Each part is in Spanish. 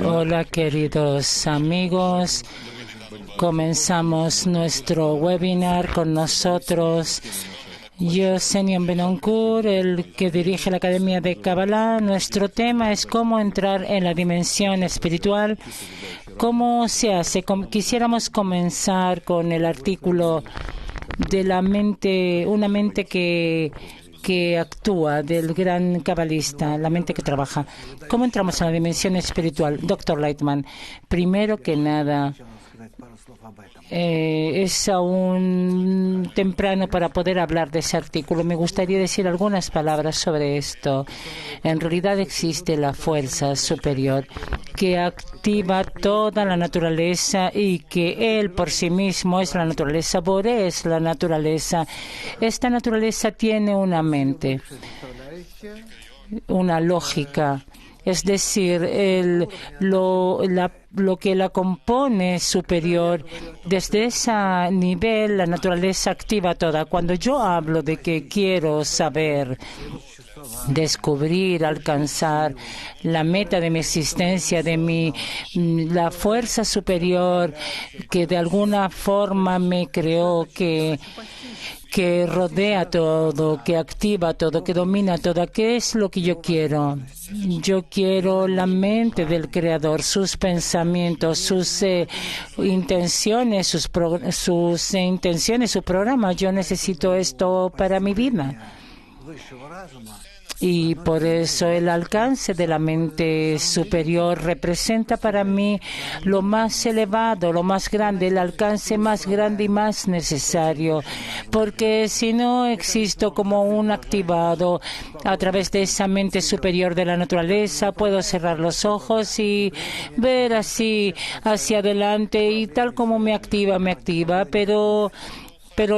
Hola, queridos amigos. Comenzamos nuestro webinar con nosotros. Yo, Senior Benoncourt, el que dirige la Academia de Kabbalah. Nuestro tema es cómo entrar en la dimensión espiritual. ¿Cómo se hace? Quisiéramos comenzar con el artículo de la mente, una mente que actúa, del gran cabalista, la mente que trabaja. ¿Cómo entramos en la dimensión espiritual? Dr. Lightman, primero que nada, es aún temprano para poder hablar de ese artículo. Me gustaría decir algunas palabras sobre esto. En realidad existe la fuerza superior que activa toda la naturaleza y que Él por sí mismo es la naturaleza, Boré es la naturaleza. Esta naturaleza tiene una mente, una lógica. Es decir, lo que la compone superior, desde ese nivel la naturaleza activa toda. Cuando yo hablo de que quiero saber, descubrir, alcanzar la meta de mi existencia, la fuerza superior que de alguna forma me creó, que rodea todo, que activa todo, que domina todo. ¿Qué es lo que yo quiero? Yo quiero la mente del Creador, sus pensamientos, sus intenciones, sus intenciones, su programa. Yo necesito esto para mi vida. Y por eso el alcance de la mente superior representa para mí lo más elevado, lo más grande, el alcance más grande y más necesario. Porque si no existo como un activado a través de esa mente superior de la naturaleza, puedo cerrar los ojos y ver así hacia adelante y tal como me activa, pero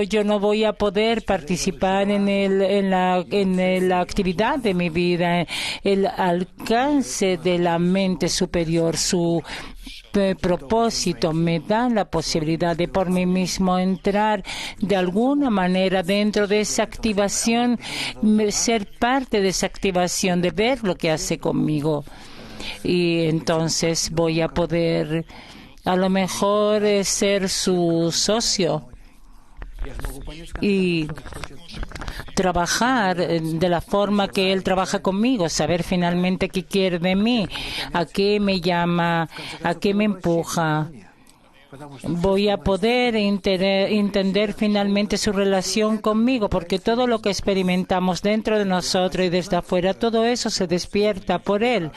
yo no voy a poder participar en la actividad de mi vida. El alcance de la mente superior, su propósito, me da la posibilidad de por mí mismo entrar de alguna manera dentro de esa activación, ser parte de esa activación, de ver lo que hace conmigo. Y entonces voy a poder, a lo mejor, ser su socio y trabajar de la forma que Él trabaja conmigo, saber finalmente qué quiere de mí, a qué me llama, a qué me empuja. Voy a poder entender finalmente su relación conmigo, porque todo lo que experimentamos dentro de nosotros y desde afuera, todo eso se despierta por Él.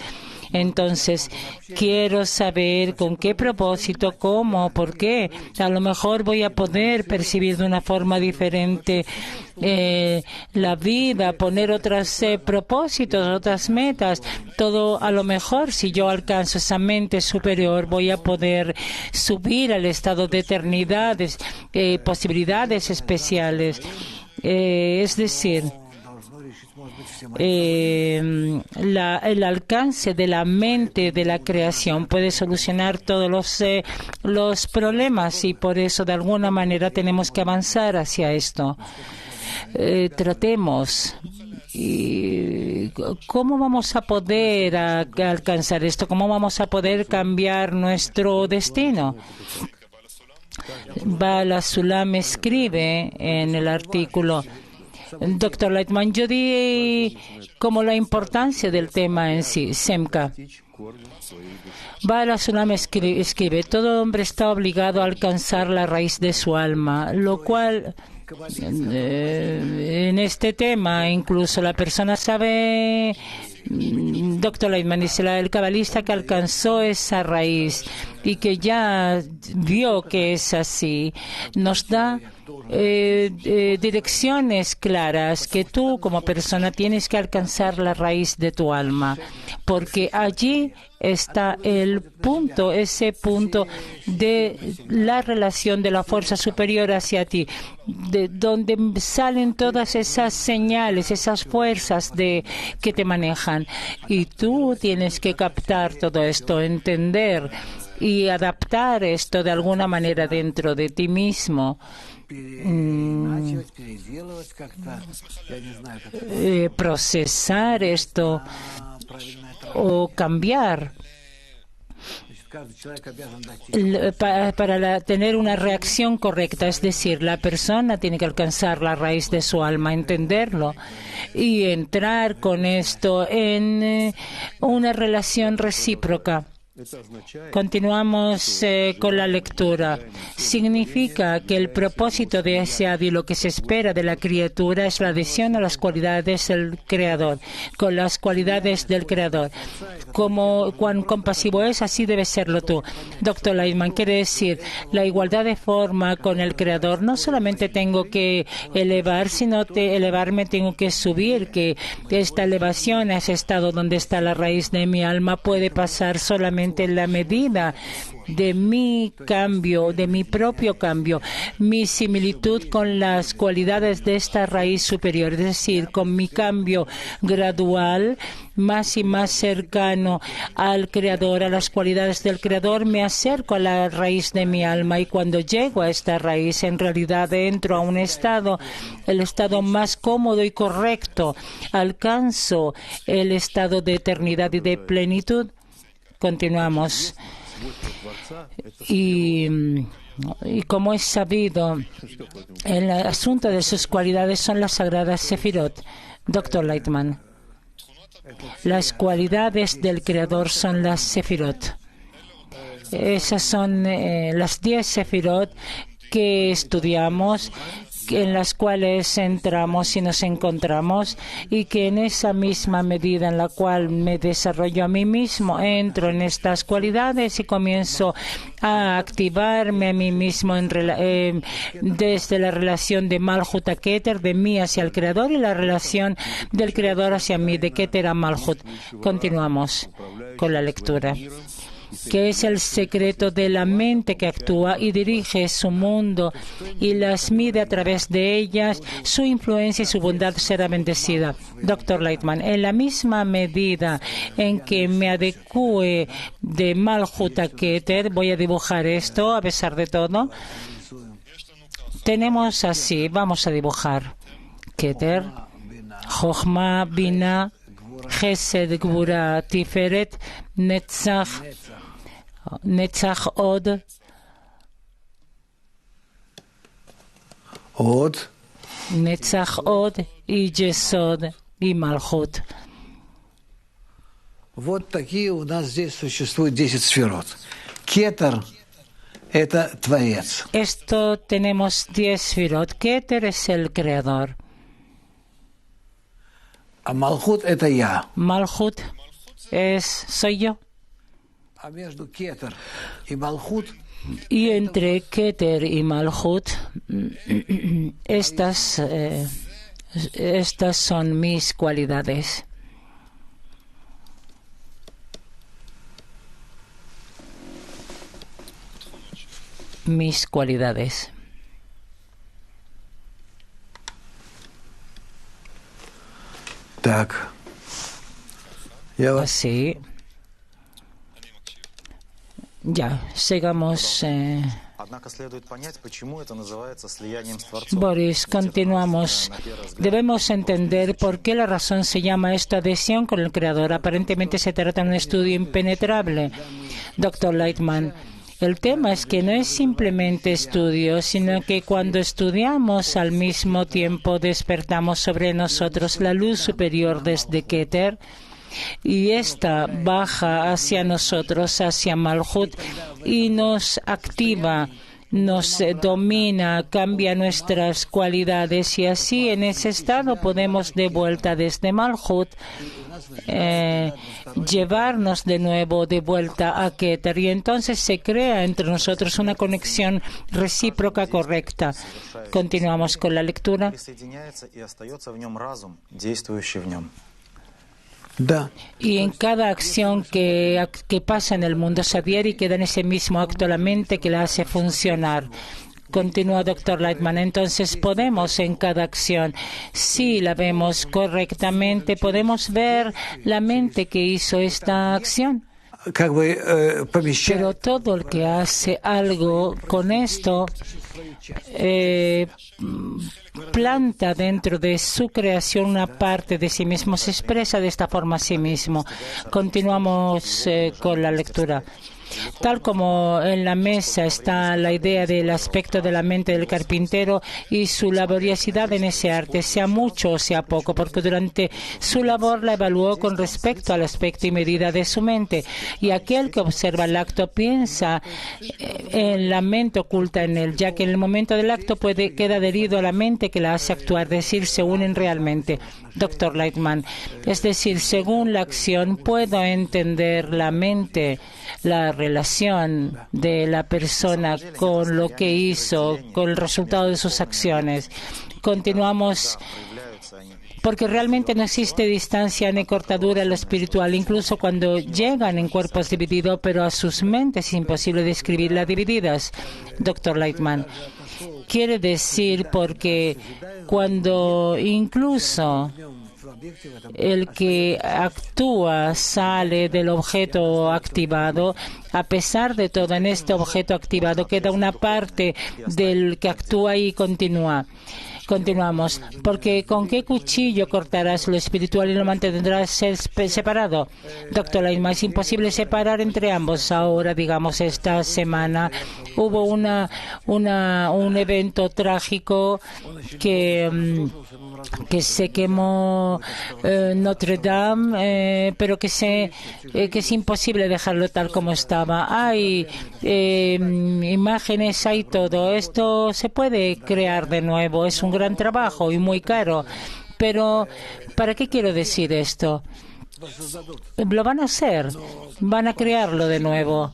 Entonces, quiero saber con qué propósito, cómo, por qué. A lo mejor voy a poder percibir de una forma diferente la vida, poner otros propósitos, otras metas. Todo, a lo mejor, si yo alcanzo esa mente superior, voy a poder subir al estado de eternidades, posibilidades especiales. Es decir, el alcance de la mente de la creación puede solucionar todos los problemas, y por eso de alguna manera tenemos que avanzar hacia esto. Tratemos. ¿Y cómo vamos a poder alcanzar esto? ¿Cómo vamos a poder cambiar nuestro destino? Bala Sulam escribe en el artículo, Dr. Lightman, yo di como la importancia del tema en sí, Semka. Bala Sulam escribe, todo hombre está obligado a alcanzar la raíz de su alma, lo cual en este tema incluso la persona sabe. Dr. Lightman dice, el cabalista que alcanzó esa raíz y que ya vio que es así, nos da direcciones claras que tú como persona tienes que alcanzar la raíz de tu alma, porque allí está el punto, ese punto de la relación de la fuerza superior hacia ti, de donde salen todas esas señales, esas fuerzas que te manejan, y tú tienes que captar todo esto, entender y adaptar esto de alguna manera dentro de ti mismo. Procesar esto o cambiar para tener una reacción correcta. Es decir, la persona tiene que alcanzar la raíz de su alma, entenderlo y entrar con esto en una relación recíproca. Continuamos con la lectura. Significa que el propósito de ese y lo que se espera de la criatura es la adhesión a las cualidades del Creador, con las cualidades del Creador. Como cuán compasivo es, así debe serlo tú. Dr. Lightman, quiere decir la igualdad de forma con el Creador. No solamente tengo que elevar, sino elevarme tengo que subir, que esta elevación a ese estado donde está la raíz de mi alma puede pasar solamente en la medida de mi cambio, de mi propio cambio, mi similitud con las cualidades de esta raíz superior, es decir, con mi cambio gradual, más y más cercano al Creador, a las cualidades del Creador, me acerco a la raíz de mi alma y cuando llego a esta raíz, en realidad entro a un estado, el estado más cómodo y correcto, alcanzo el estado de eternidad y de plenitud. Continuamos. Y como es sabido, el asunto de sus cualidades son las sagradas Sefirot. Dr. Lightman, las cualidades del Creador son las Sefirot. Esas son las 10 Sefirot que estudiamos, en las cuales entramos y nos encontramos, y que en esa misma medida en la cual me desarrollo a mí mismo, entro en estas cualidades y comienzo a activarme a mí mismo desde la relación de Malhut a Keter, de mí hacia el Creador, y la relación del Creador hacia mí, de Keter a Malhut. Continuamos con la lectura. Que es el secreto de la mente que actúa y dirige su mundo y las mide a través de ellas, su influencia y su bondad será bendecida. Dr. Lightman, en la misma medida en que me adecue de Malhut a Keter, voy a dibujar esto a pesar de todo. Tenemos así, vamos a dibujar Keter, Jochma, Bina, Chesed, Gvura, Tiferet, Netzach, Od, Netzach Od y Yesod y Malhut. Вот такие у нас здесь существуют 10 сферот. Кетер – это Творец. Esto tenemos 10 sfirot. Keter es el Creador. А Малхут – это я. Malhut soy yo. А между Кетер и Малхут y entre Keter y Malhut, estas son mis cualidades. Mis cualidades. Так. Así. Ya, sigamos. Boris, continuamos. Debemos entender por qué la razón se llama esta adhesión con el Creador. Aparentemente se trata de un estudio impenetrable. Dr. Lightman, el tema es que no es simplemente estudio, sino que cuando estudiamos al mismo tiempo despertamos sobre nosotros la luz superior desde Keter, y esta baja hacia nosotros, hacia Malhut, y nos activa, nos domina, cambia nuestras cualidades, y así en ese estado podemos de vuelta desde Malhut llevarnos de nuevo de vuelta a Keter, y entonces se crea entre nosotros una conexión recíproca correcta. Continuamos con la lectura. Y en cada acción que pasa en el mundo se adhiere y queda en ese mismo acto la mente que la hace funcionar. Continúa Dr. Lightman. Entonces podemos en cada acción, si la vemos correctamente, podemos ver la mente que hizo esta acción. Pero todo el que hace algo con esto planta dentro de su creación una parte de sí mismo, se expresa de esta forma a sí mismo. Continuamos con la lectura. Tal como en la mesa está la idea del aspecto de la mente del carpintero y su laboriosidad en ese arte, sea mucho o sea poco, porque durante su labor la evaluó con respecto al aspecto y medida de su mente. Y aquel que observa el acto piensa en la mente oculta en él, ya que en el momento del acto queda adherido a la mente que la hace actuar, es decir, se unen realmente. Dr. Lightman, es decir, según la acción puedo entender la mente, la relación de la persona con lo que hizo, con el resultado de sus acciones. Continuamos porque realmente no existe distancia ni cortadura en lo espiritual, incluso cuando llegan en cuerpos divididos, pero a sus mentes es imposible describirlas divididas. Dr. Lightman, quiere decir porque cuando incluso el que actúa sale del objeto activado, a pesar de todo, en este objeto activado queda una parte del que actúa y continúa. Continuamos. Porque ¿con qué cuchillo cortarás lo espiritual y lo mantendrás separado? Doctor Lightman, es imposible separar entre ambos. Ahora, digamos, esta semana hubo un evento trágico que se quemó Notre Dame, pero que es imposible dejarlo tal como estaba. Hay imágenes, hay todo. Esto se puede crear de nuevo. Es un gran trabajo y muy caro. Pero, ¿para qué quiero decir esto? Lo van a hacer. Van a crearlo de nuevo.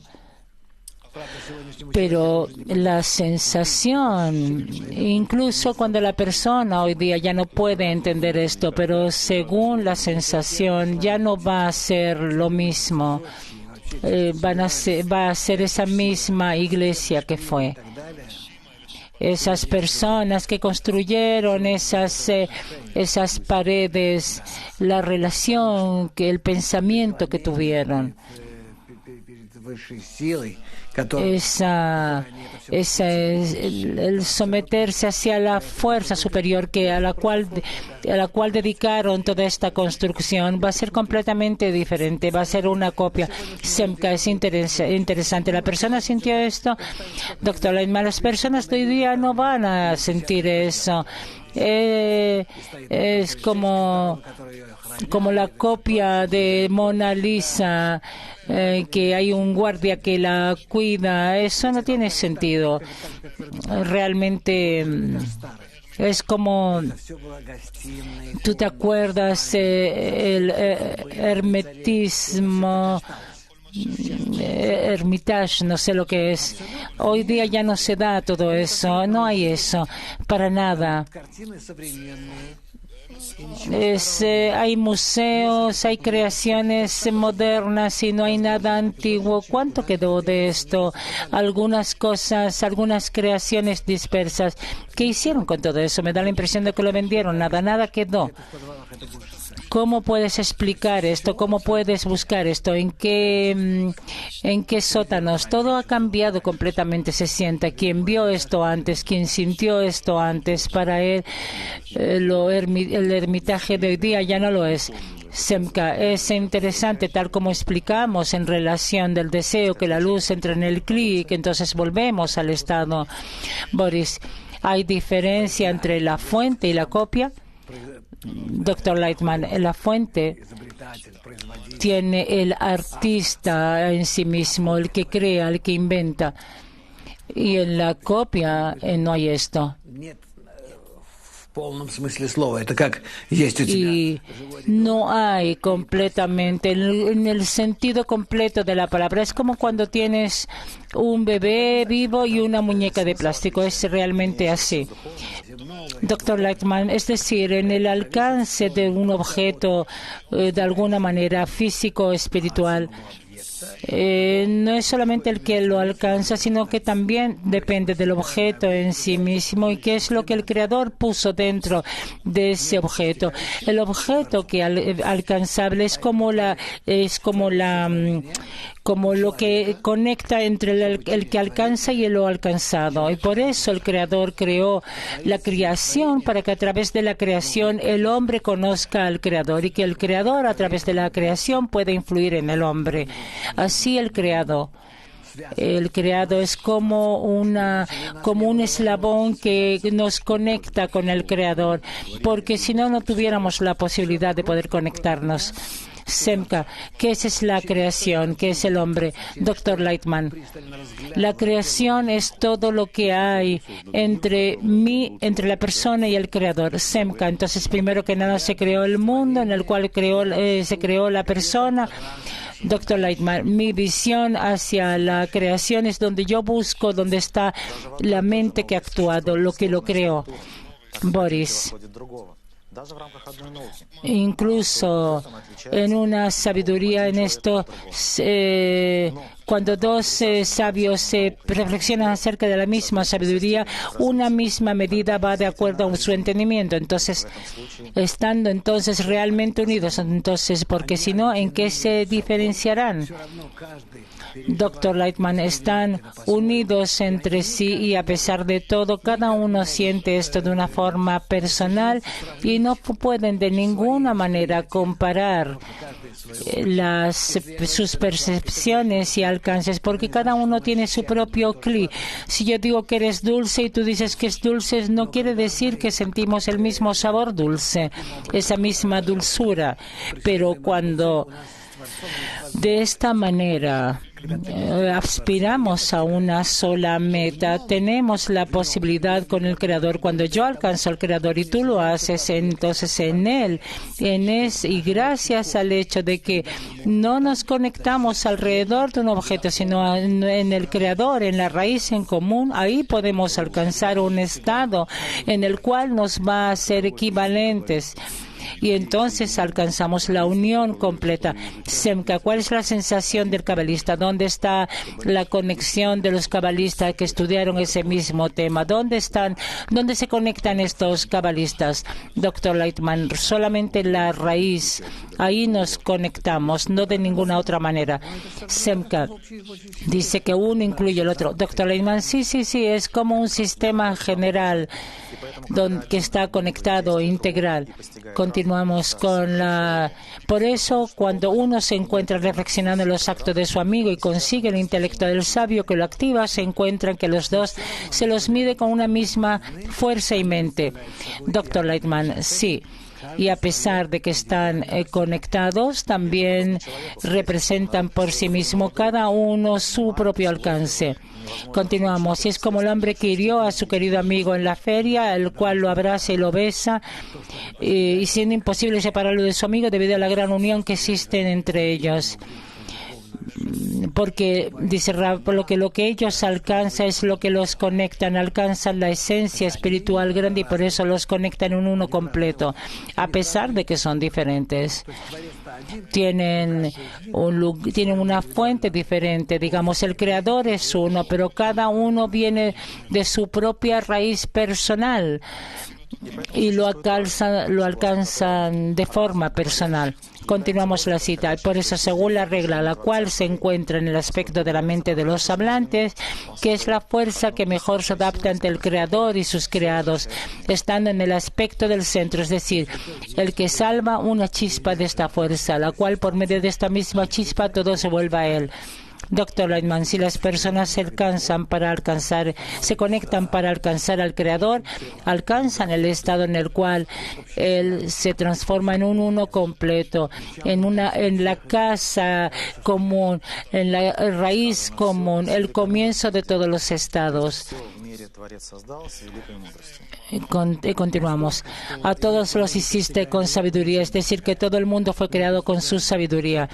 Pero la sensación, incluso cuando la persona hoy día ya no puede entender esto, pero según la sensación ya no va a ser lo mismo, va a ser esa misma iglesia que fue. Esas personas que construyeron esas paredes, la relación, el pensamiento que tuvieron. El someterse hacia la fuerza superior a la cual dedicaron toda esta construcción va a ser completamente diferente, va a ser una copia. Semka, es interesante. ¿La persona sintió esto? Doctor Lightman, las personas de hoy día no van a sentir eso. Es como la copia de Mona Lisa, que hay un guardia que la cuida. Eso no tiene sentido. Realmente es como, tú te acuerdas, el hermetismo, Hermitage, no sé lo que es. Hoy día ya no se da todo eso, no hay eso, para nada. Hay museos, hay creaciones modernas y no hay nada antiguo. ¿Cuánto quedó de esto? Algunas cosas, algunas creaciones dispersas. ¿Qué hicieron con todo eso? Me da la impresión de que lo vendieron. Nada quedó. ¿Cómo puedes explicar esto? ¿Cómo puedes buscar esto? ¿En qué sótanos? Todo ha cambiado completamente, se siente. Quien vio esto antes, quien sintió esto antes, para él el Hermitage de hoy día ya no lo es. Semka, es interesante, tal como explicamos en relación del deseo que la luz entre en el clic, entonces volvemos al estado. Boris, ¿hay diferencia entre la fuente y la copia? Dr. Lightman, la fuente tiene el artista en sí mismo, el que crea, el que inventa. Y en la copia no hay esto. Y no hay completamente, en el sentido completo de la palabra. Es como cuando tienes un bebé vivo y una muñeca de plástico. Es realmente así. Dr. Lightman, es decir, en el alcance de un objeto de alguna manera físico o espiritual, no es solamente el que lo alcanza, sino que también depende del objeto en sí mismo y qué es lo que el Creador puso dentro de ese objeto. El objeto que alcanzable es como como lo que conecta entre el que alcanza y lo alcanzado. Y por eso el Creador creó la creación, para que a través de la creación el hombre conozca al Creador y que el Creador a través de la creación pueda influir en el hombre. Así el creado es como un eslabón que nos conecta con el Creador, porque si no, no tuviéramos la posibilidad de poder conectarnos. Semka, ¿qué es la creación? ¿Qué es el hombre? Dr. Lightman, la creación es todo lo que hay entre la persona y el Creador. Semka, entonces primero que nada se creó el mundo en el cual se creó la persona. Dr. Lightman, mi visión hacia la creación es donde yo busco, donde está la mente que ha actuado, lo que lo creó. Boris, incluso en una sabiduría en esto, cuando dos sabios se reflexionan acerca de la misma sabiduría, una misma medida va de acuerdo a su entendimiento. Entonces, estando entonces realmente unidos, entonces, porque si no, ¿en qué se diferenciarán? Dr. Lightman, están unidos entre sí y a pesar de todo, cada uno siente esto de una forma personal y no pueden de ninguna manera comparar sus percepciones y alcances, porque cada uno tiene su propio cli. Si yo digo que eres dulce y tú dices que es dulce, no quiere decir que sentimos el mismo sabor dulce, esa misma dulzura. Pero cuando de esta manera aspiramos a una sola meta, tenemos la posibilidad con el Creador. Cuando yo alcanzo al Creador y tú lo haces, entonces en Él, y gracias al hecho de que no nos conectamos alrededor de un objeto, sino en el Creador, en la raíz en común, ahí podemos alcanzar un estado en el cual nos va a ser equivalentes. Y entonces alcanzamos la unión completa. Semka, ¿cuál es la sensación del cabalista? ¿Dónde está la conexión de los cabalistas que estudiaron ese mismo tema? ¿Dónde se conectan estos cabalistas? Dr. Lightman, solamente la raíz. Ahí nos conectamos, no de ninguna otra manera. Semka dice que uno incluye el otro. Dr. Lightman, sí, es como un sistema general que está conectado, integral. Continuamos con Por eso, cuando uno se encuentra reflexionando en los actos de su amigo y consigue el intelecto del sabio que lo activa, se encuentran que los dos se los mide con una misma fuerza y mente. Dr. Lightman, sí. Y a pesar de que están conectados, también representan por sí mismo cada uno su propio alcance. Continuamos. Y es como el hombre que hirió a su querido amigo en la feria, el cual lo abraza y lo besa, y siendo imposible separarlo de su amigo debido a la gran unión que existe entre ellos. Porque, dice Rab, lo que ellos alcanzan es lo que los conectan, alcanzan la esencia espiritual grande y por eso los conectan en uno completo, a pesar de que son diferentes. Tienen una fuente diferente. Digamos, el Creador es uno, pero cada uno viene de su propia raíz personal y lo alcanzan de forma personal. Continuamos la cita. Por eso, según la regla, la cual se encuentra en el aspecto de la mente de los hablantes, que es la fuerza que mejor se adapta ante el Creador y sus creados, estando en el aspecto del centro, es decir, el que salva una chispa de esta fuerza, la cual por medio de esta misma chispa todo se vuelve a él. Dr. Lightman, si las personas se conectan para alcanzar al Creador, alcanzan el estado en el cual Él se transforma en un uno completo, en la casa común, en la raíz común, el comienzo de todos los estados. Continuamos. A todos los hiciste con sabiduría, es decir, que todo el mundo fue creado con su sabiduría.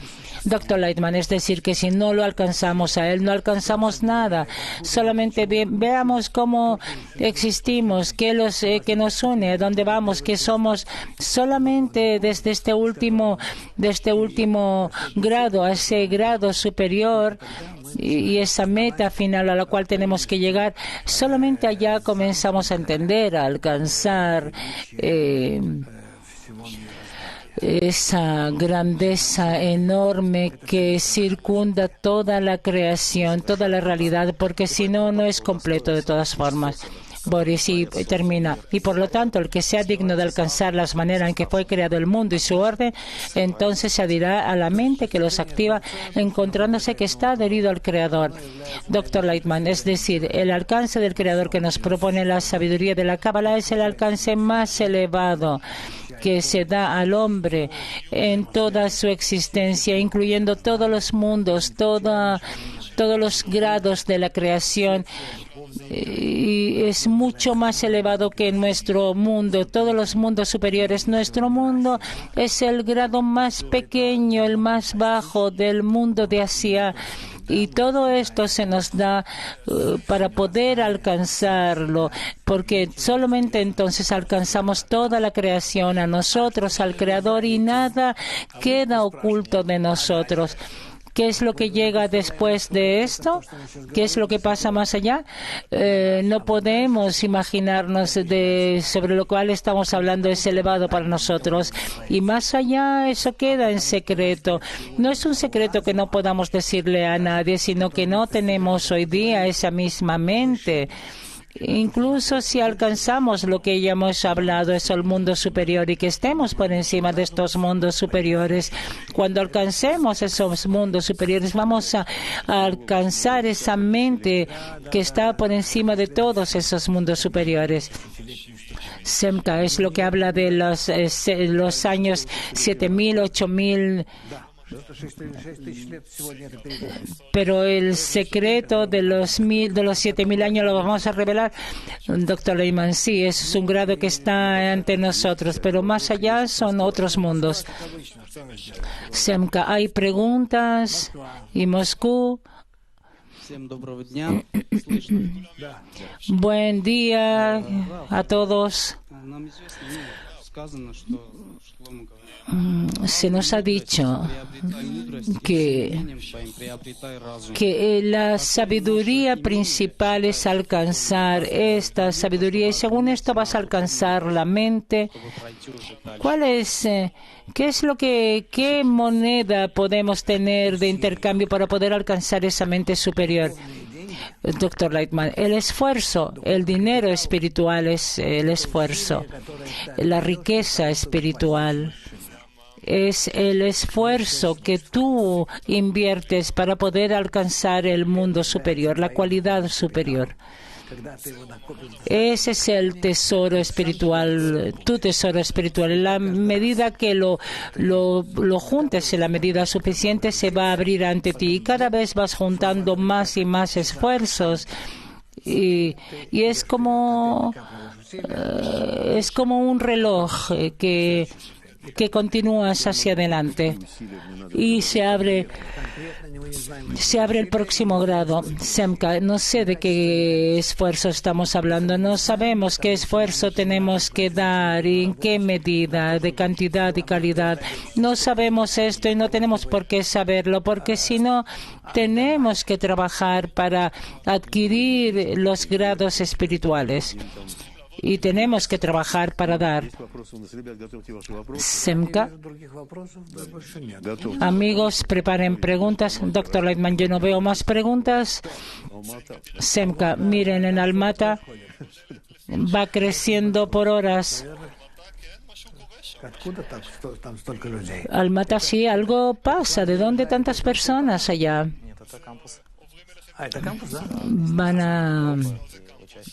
Dr. Lightman, es decir, que si no lo alcanzamos a Él, no alcanzamos nada. Solamente veamos cómo existimos, qué nos une, a dónde vamos, qué somos. Solamente desde este último grado, a ese grado superior, y esa meta final a la cual tenemos que llegar, solamente allá comenzamos a entender, a alcanzar esa grandeza enorme que circunda toda la creación, toda la realidad, porque si no, no es completo de todas formas. Boris, y termina. Y por lo tanto, el que sea digno de alcanzar las maneras en que fue creado el mundo y su orden, entonces se adherirá a la mente que los activa, encontrándose que está adherido al Creador. Dr. Lightman, es decir, el alcance del Creador que nos propone la sabiduría de la Cábala es el alcance más elevado que se da al hombre en toda su existencia, incluyendo todos los mundos, todos los grados de la creación. Y es mucho más elevado que nuestro mundo, todos los mundos superiores. Nuestro mundo es el grado más pequeño, el más bajo del mundo de Asia. Y todo esto se nos da para poder alcanzarlo, porque solamente entonces alcanzamos toda la creación, a nosotros, al Creador, y nada queda oculto de nosotros. ¿Qué es lo que llega después de esto? ¿Qué es lo que pasa más allá? No podemos imaginarnos sobre lo cual estamos hablando, es elevado para nosotros. Y más allá, eso queda en secreto. No es un secreto que no podamos decirle a nadie, sino que no tenemos hoy día esa misma mente. Incluso si alcanzamos lo que ya hemos hablado, es el mundo superior, y que estemos por encima de estos mundos superiores, cuando alcancemos esos mundos superiores, vamos a alcanzar esa mente que está por encima de todos esos mundos superiores. Semka es lo que habla de los años 7.000, 8.000. Pero el secreto de los 7.000 años lo vamos a revelar, Dr. Lehman. Sí, eso es un grado que está ante nosotros, pero más allá son otros mundos. Semka, hay preguntas. Y Moscú. Buen día a todos. Se nos ha dicho que la sabiduría principal es alcanzar esta sabiduría, y según esto vas a alcanzar la mente. ¿Qué moneda podemos tener de intercambio para poder alcanzar esa mente superior? Dr. Lightman, el esfuerzo, el dinero espiritual es el esfuerzo, la riqueza espiritual es el esfuerzo que tú inviertes para poder alcanzar el mundo superior, la cualidad superior. Ese es el tesoro espiritual, tu tesoro espirtual. En la medida que lo juntes en la medida suficiente, se va a abrir ante ti, y cada vez vas juntando más y más esfuerzos. Y es como un reloj que continúas hacia adelante, y se abre el próximo grado. Semka, no sé de qué esfuerzo estamos hablando. No sabemos qué esfuerzo tenemos que dar y en qué medida, de cantidad y calidad. No sabemos esto y no tenemos por qué saberlo, porque si no, tenemos que trabajar para adquirir los grados espirituales. Y tenemos que trabajar para dar. Semka. Amigos, preparen preguntas. Dr. Lightman, yo no veo más preguntas. Semka, miren, en Almata va creciendo por horas. Almata, sí, algo pasa. ¿De dónde tantas personas allá?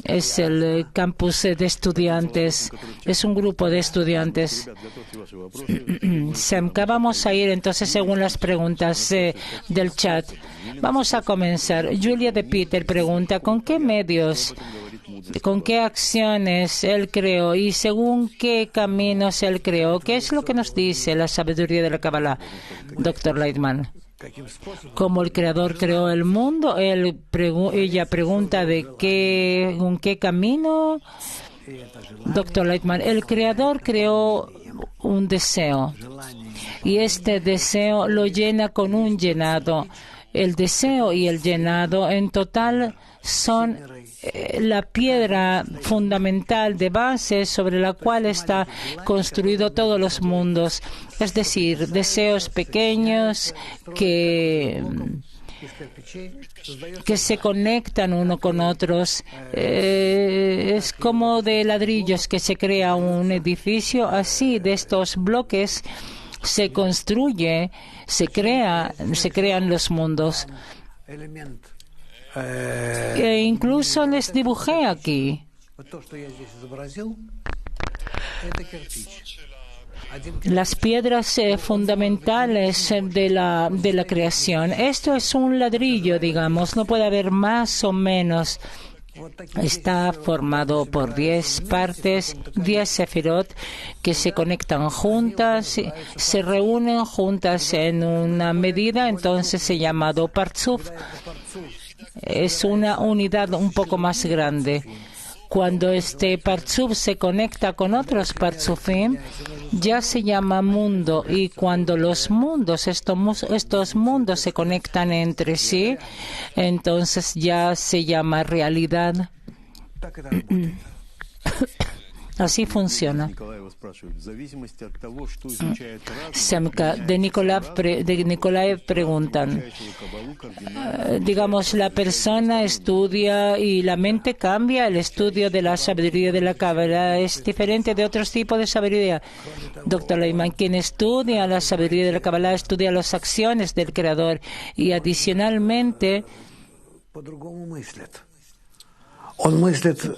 Es el campus de estudiantes, es un grupo de estudiantes. Semka, vamos a ir entonces según las preguntas del chat. Vamos a comenzar. Julia de Peter pregunta, ¿con qué medios, con qué acciones Él creó y según qué caminos Él creó? ¿Qué es lo que nos dice la sabiduría de la Kabbalah? Dr. Lightman. Como el Creador creó el mundo, ella pregunta ¿con qué camino? Dr. Lightman, el Creador creó un deseo, y este deseo lo llena con un llenado. El deseo y el llenado en total son la piedra fundamental de base sobre la cual está construido todos los mundos. Es decir, deseos pequeños que se conectan uno con otros. Es como de ladrillos que se crea un edificio. Así, de estos bloques se construye, se crean los mundos. E incluso les dibujé aquí. Las piedras fundamentales de la creación. Esto es un ladrillo, digamos, no puede haber más o menos. Está formado por 10 partes, 10 sefirot que se conectan juntas, se reúnen juntas en una medida, entonces se llama Parzuf. Es una unidad un poco más grande. Cuando este Parzuf se conecta con otros Parzufim, ya se llama mundo. Y cuando los mundos, estos mundos se conectan entre sí, entonces ya se llama realidad. Así funciona. Semka, de Nikolai preguntan, digamos, la persona estudia y la mente cambia. El estudio de la sabiduría de la Kabbalah es diferente de otros tipos de sabiduría. Doctor Leiman, quien estudia la sabiduría de la Kabbalah estudia las acciones del Creador y adicionalmente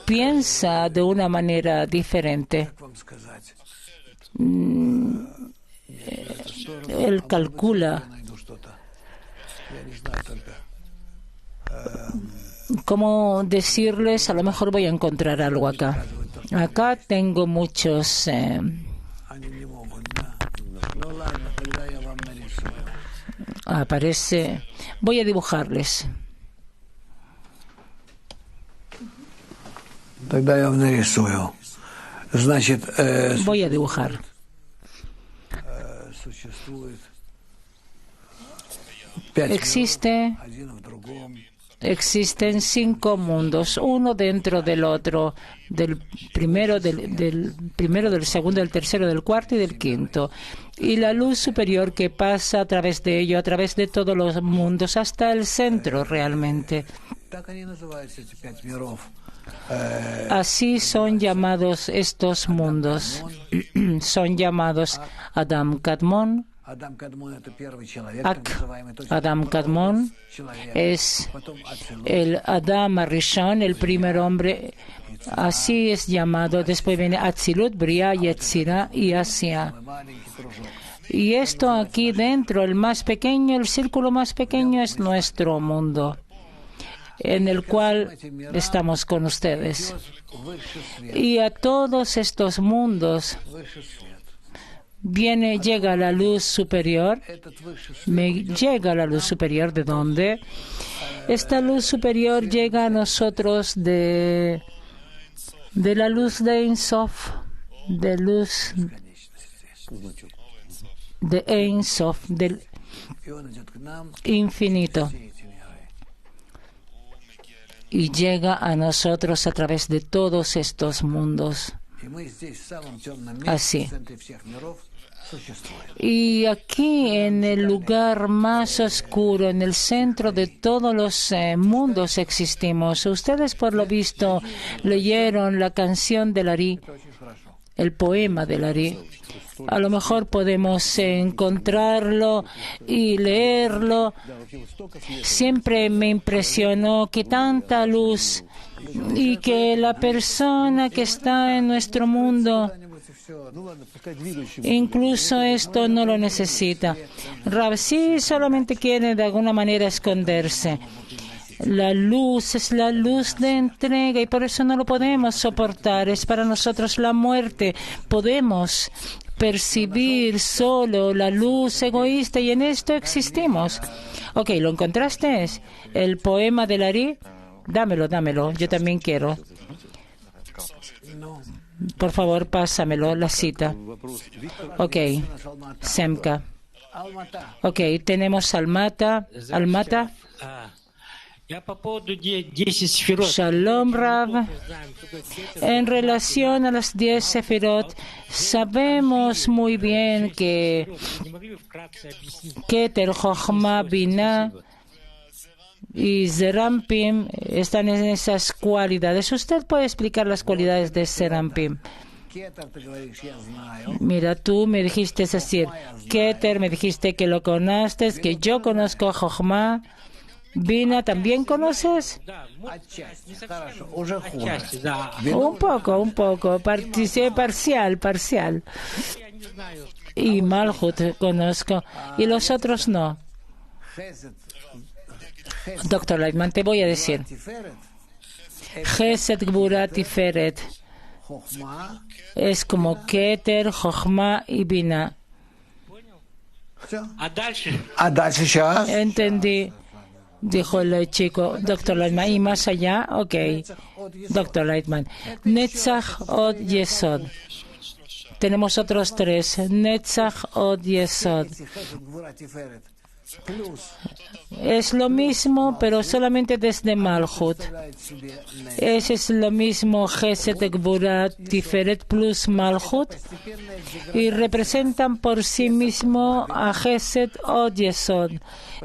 piensa de una manera diferente. Él calcula. ¿Cómo decirles? A lo mejor voy a encontrar algo acá. Acá tengo muchos. Aparece. Voy a dibujarles. Voy a dibujar. Existen 5 mundos, uno dentro del otro, del primero, del segundo, del tercero, del cuarto y del quinto. Y la luz superior que pasa a través de ello, a través de todos los mundos, hasta el centro realmente. Así son llamados estos mundos. Son llamados Adam Kadmon. Adam Kadmon es el Adam Arishon, el primer hombre. Así es llamado. Después viene Atzilut, Bria, Yetzirah y Asia. Y esto aquí dentro, el más pequeño, el círculo más pequeño es nuestro mundo, en el cual estamos con ustedes. Y a todos estos mundos llega la luz superior. Llega la luz superior, ¿de dónde? Esta luz superior llega a nosotros de la luz de Ein Sof, de luz de Ein Sof, del infinito. Y llega a nosotros a través de todos estos mundos. Así. Y aquí, en el lugar más oscuro, en el centro de todos los mundos existimos. Ustedes, por lo visto, leyeron la canción del Ari, el poema del Ari. A lo mejor podemos encontrarlo y leerlo. Siempre me impresionó que tanta luz y que la persona que está en nuestro mundo, incluso esto no lo necesita. Rav sí solamente quiere de alguna manera esconderse. La luz es la luz de entrega y por eso no lo podemos soportar. Es para nosotros la muerte. Podemos percibir solo la luz egoísta y en esto existimos. Ok, ¿lo encontraste? El poema del Ari. Dámelo. Yo también quiero. Por favor, pásamelo, la cita. Ok, Semka. Ok, tenemos Almata. Shalom Rav. En relación a las 10 Sefirot, sabemos muy bien que Keter, Jochma, Binah y Serampim están en esas cualidades. ¿Usted puede explicar las cualidades de Serampim? Mira, tú me dijiste así, Keter, me dijiste que lo conoces, que yo conozco Jochma. Bina, ¿también conoces? Un poco, parcial. Y Malhut conozco, y los otros no. Doctor Leitman, te voy a decir. Chesed, Gvura, Tiferet. Es como Keter, Jochma y Bina. Entendí, dijo el chico. Doctor Leitman, ¿y más allá? Ok. Doctor Leitman. Netzach, Od, Yesod. Tenemos otros tres. Netzach, Od, Yesod. Es lo mismo, pero solamente desde Malhut. Ese es lo mismo Chesed, Gvura, Tiferet plus Malhut. Y representan por sí mismo a Chesed Od Yesod.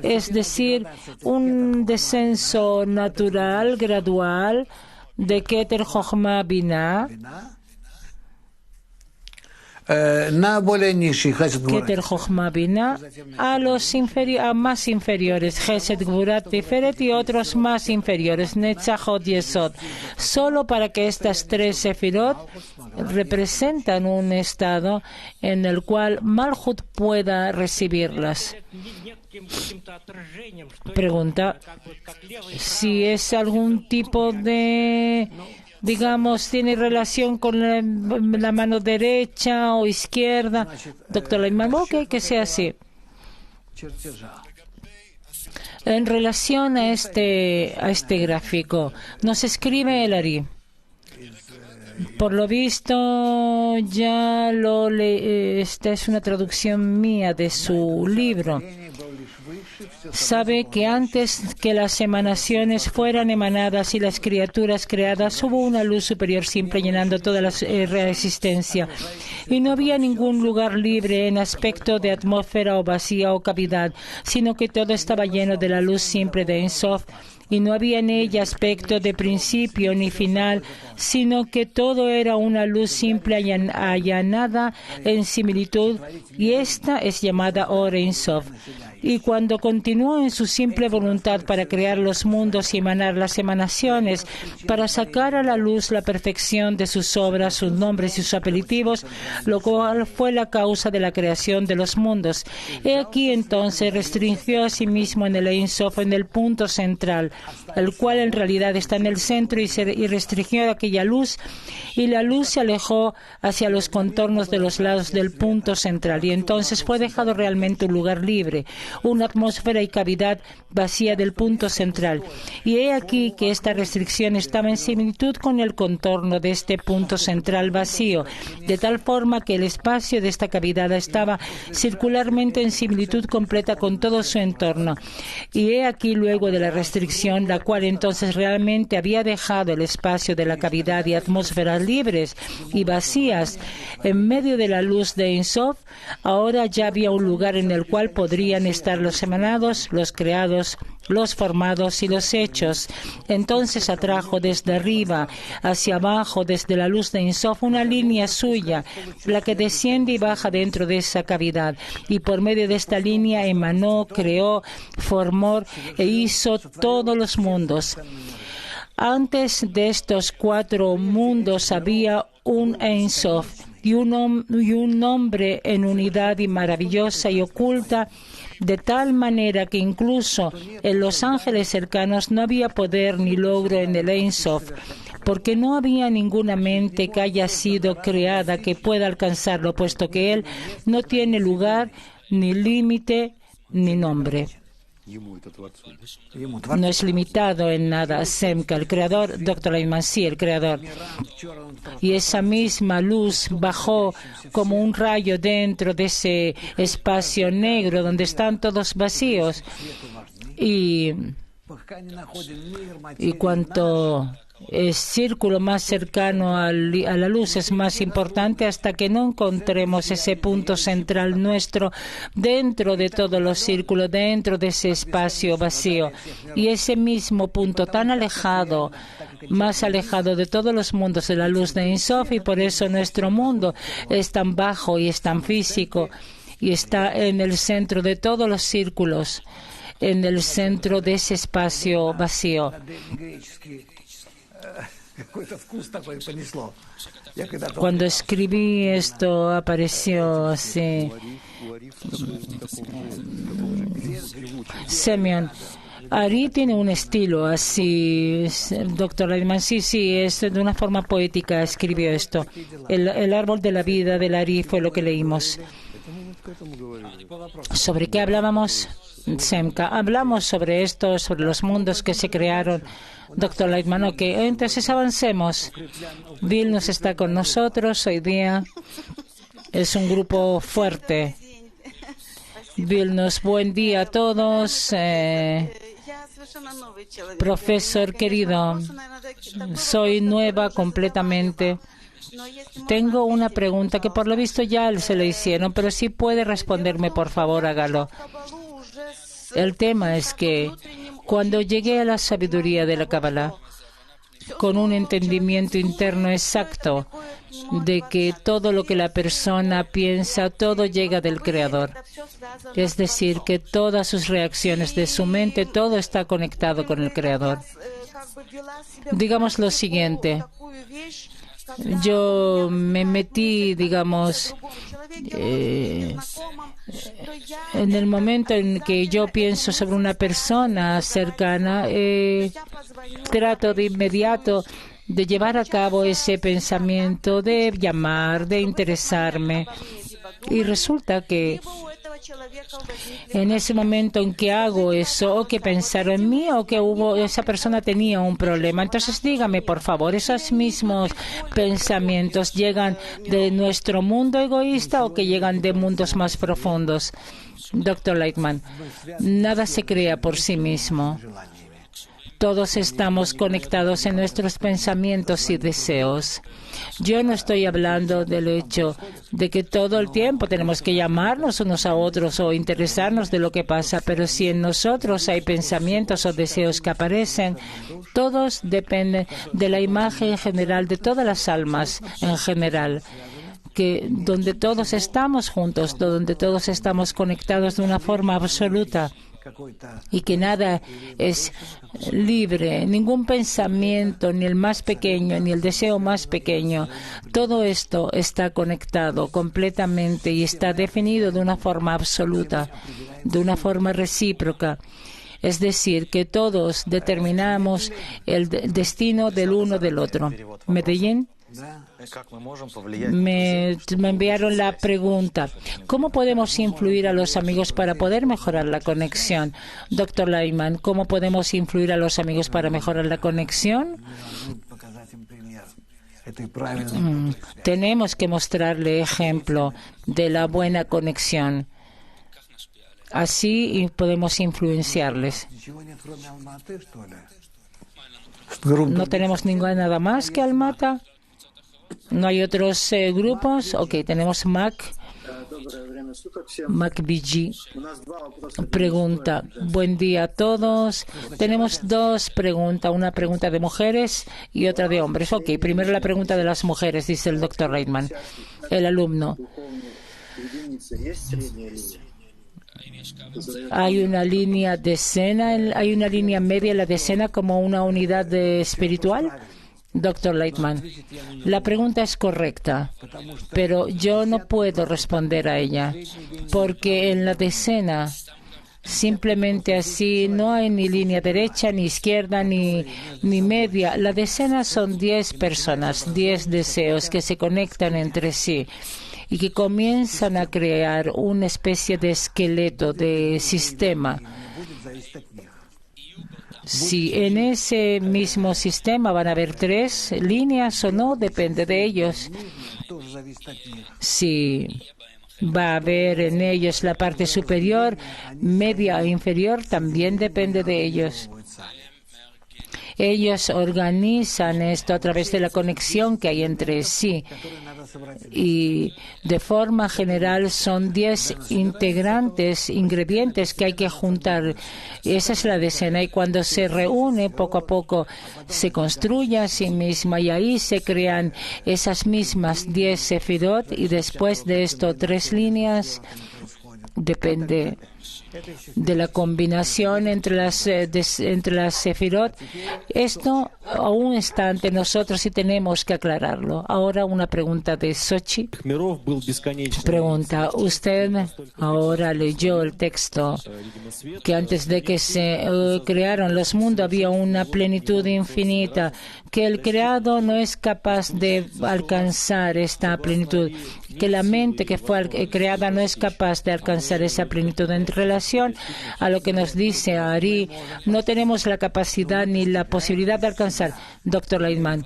Es decir, un descenso natural, gradual, de Keter, Jochma, Binah. Keter, Jochma, Binah, a más inferiores, Chesed, Gvura, Tiferet y otros más inferiores, Netzach, Od, Yesod, solo para que estas tres Sefirot representan un estado en el cual Malhut pueda recibirlas. Pregunta si es algún tipo de, digamos, tiene relación con la mano derecha o izquierda. Doctor Leitman, ok, que sea así. En relación a este gráfico, nos escribe el Ari. Por lo visto, esta es una traducción mía de su libro. Sabe que antes que las emanaciones fueran emanadas y las criaturas creadas, hubo una luz superior simple llenando toda la existencia. Y no había ningún lugar libre en aspecto de atmósfera o vacía o cavidad, sino que todo estaba lleno de la luz simple de Ein Sof. Y no había en ella aspecto de principio ni final, sino que todo era una luz simple allanada en similitud, y esta es llamada Or Ein Sof. Y cuando continuó en su simple voluntad para crear los mundos y emanar las emanaciones, para sacar a la luz la perfección de sus obras, sus nombres y sus apelativos, lo cual fue la causa de la creación de los mundos. He aquí entonces restringió a sí mismo en el Ein Sof, en el punto central, el cual en realidad está en el centro, y restringió aquella luz, y la luz se alejó hacia los contornos de los lados del punto central, y entonces fue dejado realmente un lugar libre, una atmósfera y cavidad vacía del punto central. Y he aquí que esta restricción estaba en similitud con el contorno de este punto central vacío, de tal forma que el espacio de esta cavidad estaba circularmente en similitud completa con todo su entorno. Y he aquí luego de la restricción, la cual entonces realmente había dejado el espacio de la cavidad y atmósferas libres y vacías en medio de la luz de Ein Sof, ahora ya había un lugar en el cual podrían estar los emanados, los creados, los formados y los hechos. Entonces atrajo desde arriba hacia abajo, desde la luz de Ein Sof, una línea suya, la que desciende y baja dentro de esa cavidad. Y por medio de esta línea emanó, creó, formó e hizo todos los mundos. Antes de estos 4 mundos había un Ein Sof y un nombre en unidad y maravillosa y oculta, de tal manera que incluso en los ángeles cercanos no había poder ni logro en el Ein Sof, porque no había ninguna mente que haya sido creada que pueda alcanzarlo, puesto que él no tiene lugar, ni límite, ni nombre. No es limitado en nada. Semka, el creador, Dr. Leitman, sí, el creador. Y esa misma luz bajó como un rayo dentro de ese espacio negro donde están todos vacíos. Y Y cuanto el círculo más cercano a la luz es más importante, hasta que no encontremos ese punto central nuestro dentro de todos los círculos, dentro de ese espacio vacío. Y ese mismo punto tan alejado, más alejado de todos los mundos de la luz de Ein Sof, y por eso nuestro mundo es tan bajo y es tan físico y está en el centro de todos los círculos, en el centro de ese espacio vacío. Cuando escribí esto apareció así. Semyon, Ari tiene un estilo así, doctor Leitman, sí, es de una forma poética escribió esto. El árbol de la vida del Ari fue lo que leímos. ¿Sobre qué hablábamos, Semka? Hablamos sobre esto, sobre los mundos que se crearon. Doctor Leitman, ok, entonces avancemos. Vilnius está con nosotros hoy día. Es un grupo fuerte. Vilnius, buen día a todos. Profesor querido, soy nueva completamente. Tengo una pregunta que por lo visto ya se le hicieron, pero si puede responderme, por favor, hágalo. El tema es que cuando llegué a la sabiduría de la Kabbalah, con un entendimiento interno exacto de que todo lo que la persona piensa, todo llega del Creador. Es decir, que todas sus reacciones de su mente, todo está conectado con el Creador. Digamos lo siguiente. Yo me metí, digamos, en el momento en que yo pienso sobre una persona cercana, trato de inmediato de llevar a cabo ese pensamiento, de llamar, de interesarme. Y resulta que en ese momento en que hago eso, o que pensaron en mí, o que esa persona tenía un problema. Entonces, dígame, por favor, ¿esos mismos pensamientos llegan de nuestro mundo egoísta o que llegan de mundos más profundos? Doctor Leitman, nada se crea por sí mismo. Todos estamos conectados en nuestros pensamientos y deseos. Yo no estoy hablando del hecho de que todo el tiempo tenemos que llamarnos unos a otros o interesarnos de lo que pasa, pero si en nosotros hay pensamientos o deseos que aparecen, todos dependen de la imagen general de todas las almas en general, que donde todos estamos juntos, donde todos estamos conectados de una forma absoluta. Y que nada es libre, ningún pensamiento, ni el más pequeño, ni el deseo más pequeño. Todo esto está conectado completamente y está definido de una forma absoluta, de una forma recíproca. Es decir, que todos determinamos el destino del uno del otro. Medellín. Me enviaron la pregunta: ¿cómo podemos influir a los amigos para poder mejorar la conexión? Doctor Leitman, ¿cómo podemos influir a los amigos para mejorar la conexión? Tenemos que mostrarle ejemplo de la buena conexión. Así podemos influenciarles. ¿No tenemos nada más que Almata? ¿No hay otros grupos? Ok, tenemos MacBG. Pregunta. Buen día a todos. Tenemos dos preguntas, una pregunta de mujeres y otra de hombres. Ok, primero la pregunta de las mujeres, dice el doctor Leitman. El alumno. ¿Hay una línea decena, hay una línea media en la decena como una unidad espiritual? Doctor Leitman, la pregunta es correcta, pero yo no puedo responder a ella, porque en la decena, simplemente así, no hay ni línea derecha, ni izquierda, ni media. La decena son 10 personas, 10 deseos que se conectan entre sí y que comienzan a crear una especie de esqueleto, de sistema. Si en ese mismo sistema van a haber 3 líneas o no, depende de ellos. Si va a haber en ellos la parte superior, media e inferior, también depende de ellos. Ellos organizan esto a través de la conexión que hay entre sí. Y de forma general son 10 ingredientes que hay que juntar. Esa es la decena. Y cuando se reúne, poco a poco se construye a sí misma y ahí se crean esas mismas 10 sefirot. Y después de esto, 3 líneas. Depende de la combinación entre las sefirot. Esto aún está ante nosotros y tenemos que aclararlo. Ahora una pregunta de Sochi. Pregunta, usted ahora leyó el texto que antes de que se crearon los mundos había una plenitud infinita, que el creado no es capaz de alcanzar esta plenitud, que la mente que fue creada no es capaz de alcanzar esa plenitud. En relación a lo que nos dice Ari, no tenemos la capacidad ni la posibilidad de alcanzar. Dr. Leitman,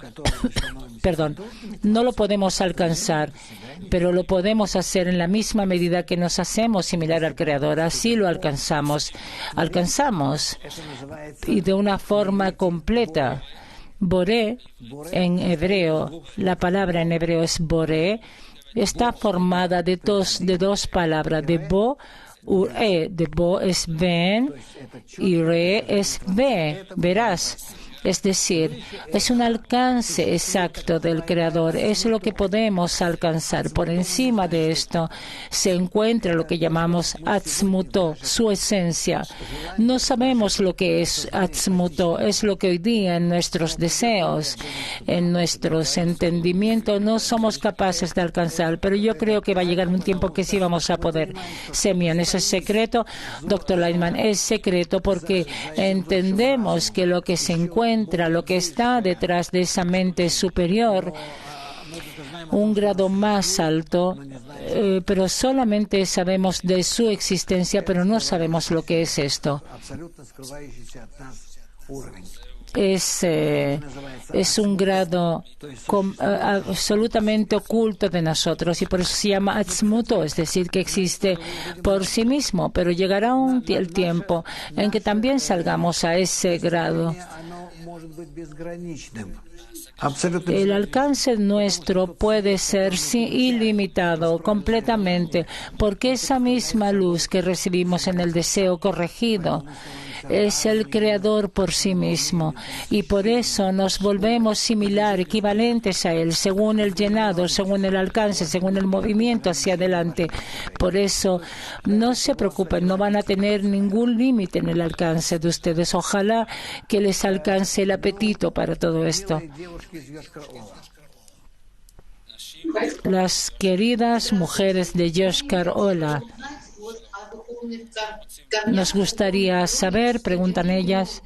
perdón, no lo podemos alcanzar, pero lo podemos hacer en la misma medida que nos hacemos similar al Creador. Así lo alcanzamos y de una forma completa. Boré, en hebreo, la palabra en hebreo es boré, está formada de dos palabras, de bo, de bo es ven y re es ve, verás. Es decir, es un alcance exacto del Creador. Es lo que podemos alcanzar. Por encima de esto se encuentra lo que llamamos Atzmuto, su esencia. No sabemos lo que es Atzmuto. Es lo que hoy día en nuestros deseos, en nuestros entendimientos, no somos capaces de alcanzar. Pero yo creo que va a llegar un tiempo que sí vamos a poder. Semyon, ¿eso es secreto? Dr. Leitman, es secreto porque entendemos que lo que se encuentra, lo que está detrás de esa mente superior, un grado más alto, pero solamente sabemos de su existencia, pero no sabemos lo que es esto. Es un grado absolutamente oculto de nosotros y por eso se llama Atzmuto, es decir, que existe por sí mismo, pero llegará el tiempo en que también salgamos a ese grado. El alcance nuestro puede ser ilimitado completamente, porque esa misma luz que recibimos en el deseo corregido es el Creador por sí mismo, y por eso nos volvemos similar, equivalentes a Él, según el llenado, según el alcance, según el movimiento hacia adelante. Por eso, no se preocupen, no van a tener ningún límite en el alcance de ustedes. Ojalá que les alcance el apetito para todo esto. Las queridas mujeres de Yoshkar Ola, nos gustaría saber, preguntan ellas,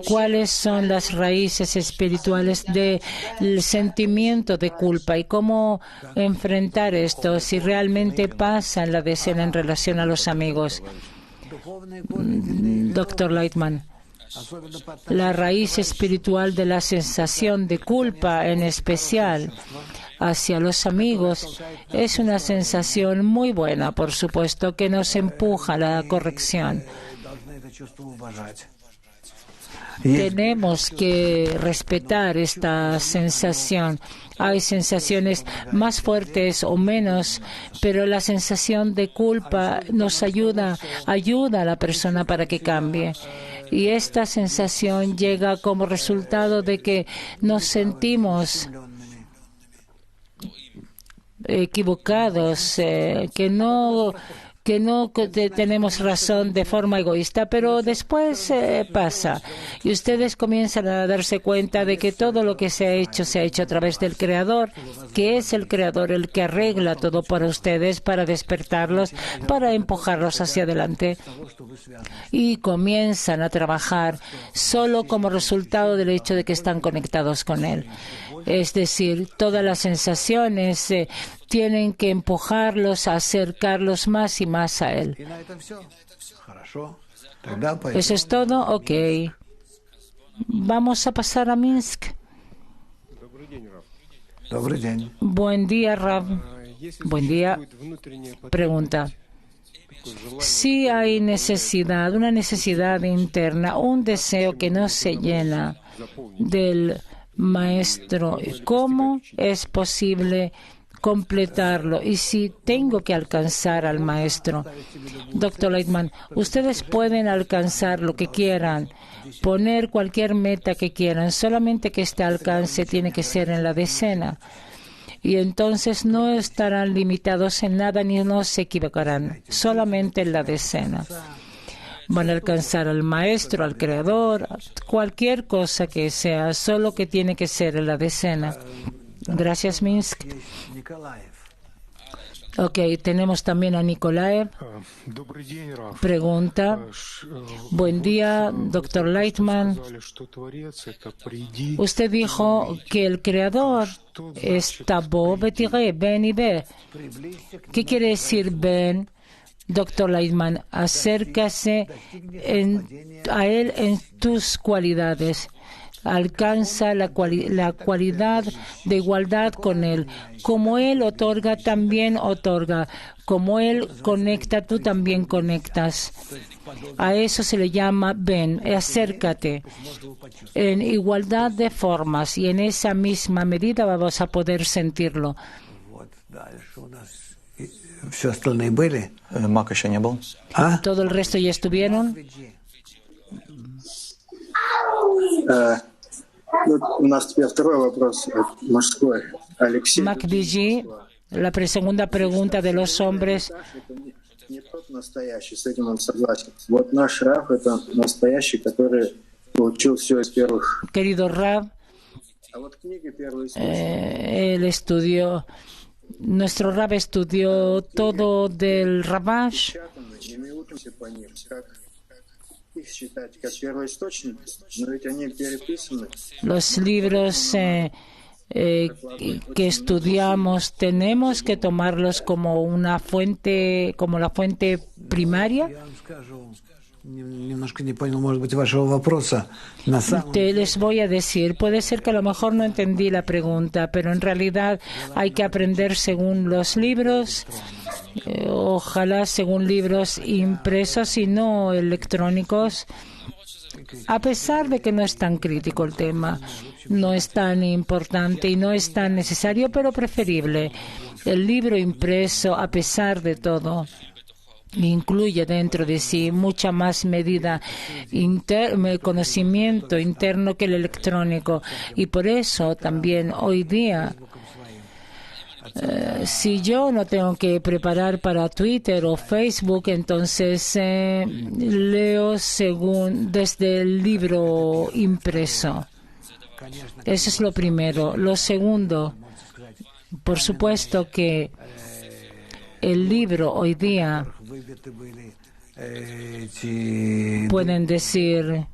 cuáles son las raíces espirituales del sentimiento de culpa y cómo enfrentar esto, si realmente pasa en la decena en relación a los amigos. Dr. Leitman, la raíz espiritual de la sensación de culpa, en especial hacia los amigos, es una sensación muy buena, por supuesto, que nos empuja a la corrección. Tenemos que respetar esta sensación. Hay sensaciones más fuertes o menos, pero la sensación de culpa nos ayuda a la persona para que cambie. Y esta sensación llega como resultado de que nos sentimos equivocados, que no tenemos razón de forma egoísta, pero después pasa y ustedes comienzan a darse cuenta de que todo lo que se ha hecho a través del Creador, que es el Creador el que arregla todo para ustedes, para despertarlos, para empujarlos hacia adelante, y comienzan a trabajar solo como resultado del hecho de que están conectados con Él. Es decir, todas las sensaciones tienen que empujarlos a acercarlos más y más a Él. ¿Eso es todo? Ok. Vamos a pasar a Minsk. Buen día, Rav. Buen día. Pregunta. Si hay necesidad, una necesidad interna, un deseo que no se llena del maestro, ¿cómo es posible completarlo? Y si tengo que alcanzar al maestro. Dr. Lightman, ustedes pueden alcanzar lo que quieran, poner cualquier meta que quieran, solamente que este alcance tiene que ser en la decena. Y entonces no estarán limitados en nada ni no se equivocarán, solamente en la decena. Van a alcanzar al maestro, al creador, cualquier cosa que sea, solo que tiene que ser en la decena. Gracias, Minsk. Ok, tenemos también a Nikolaev. Pregunta. Buen día, Dr. Lightman. Usted dijo que el creador es Tabo, Betiré, Ben y Be. ¿Qué quiere decir Ben? Dr. Lightman, acércase a él en tus cualidades. Alcanza la cualidad de igualdad con Él. Como Él otorga, también otorga. Como Él conecta, tú también conectas. A eso se le llama ven, acércate. En igualdad de formas y en esa misma medida vamos a poder sentirlo. ¿Todo el resto ya estuvieron? MacDG, la segunda pregunta de los hombres. Querido Rab, él estudió, nuestro Rab estudió todo del Rabash. Los libros que estudiamos, ¿tenemos que tomarlos como una fuente, como la fuente primaria? Les voy a decir, puede ser que a lo mejor no entendí la pregunta, pero en realidad hay que aprender según los libros, ojalá según libros impresos y no electrónicos. A pesar de que no es tan crítico el tema, no es tan importante y no es tan necesario, pero preferible. El libro impreso, a pesar de todo, incluye dentro de sí mucha más medida conocimiento interno que el electrónico. Y por eso también hoy día, si yo no tengo que preparar para Twitter o Facebook, entonces leo desde el libro impreso. Eso es lo primero. Lo segundo, por supuesto que el libro hoy día pueden decir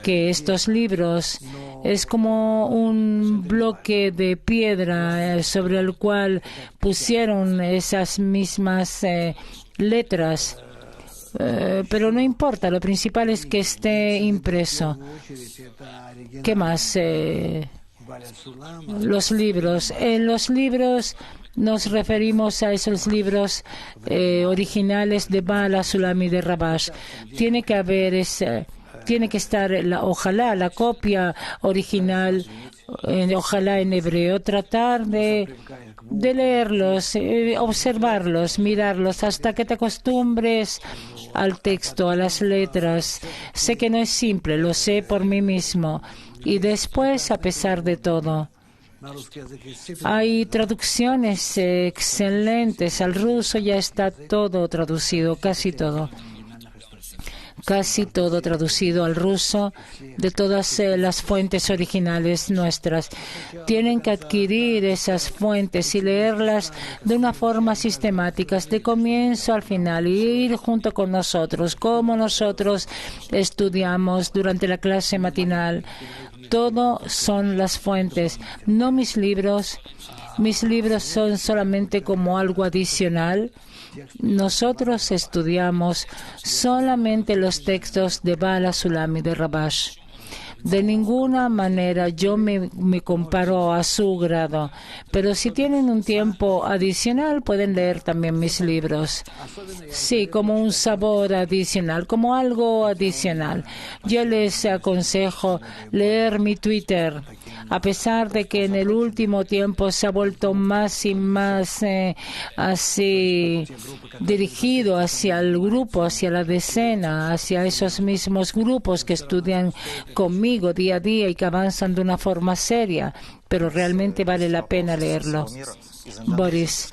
que estos libros es como un bloque de piedra sobre el cual pusieron esas mismas letras. Pero no importa, lo principal es que esté impreso. ¿Qué más? Los libros. En los libros nos referimos a esos libros originales de Bala Sulam y de Rabash. Tiene que estar, ojalá, la copia original, ojalá en hebreo, tratar de leerlos, observarlos, mirarlos, hasta que te acostumbres al texto, a las letras. Sé que no es simple, lo sé por mí mismo. Y después, a pesar de todo, hay traducciones excelentes. Al ruso ya está todo traducido, casi todo traducido al ruso de todas las fuentes originales nuestras. Tienen que adquirir esas fuentes y leerlas de una forma sistemática, de comienzo al final, y ir junto con nosotros, como nosotros estudiamos durante la clase matinal. Todo son las fuentes, no mis libros. Mis libros son solamente como algo adicional. Nosotros estudiamos solamente los textos de Bala Sulam y de Rabash. De ninguna manera yo me comparo a su grado, pero si tienen un tiempo adicional pueden leer también mis libros. Sí, como un sabor adicional, como algo adicional. Yo les aconsejo leer mi Twitter, a pesar de que en el último tiempo se ha vuelto más y más así dirigido hacia el grupo, hacia la decena, hacia esos mismos grupos que estudian conmigo día a día y que avanzan de una forma seria, pero realmente vale la pena leerlo. Boris,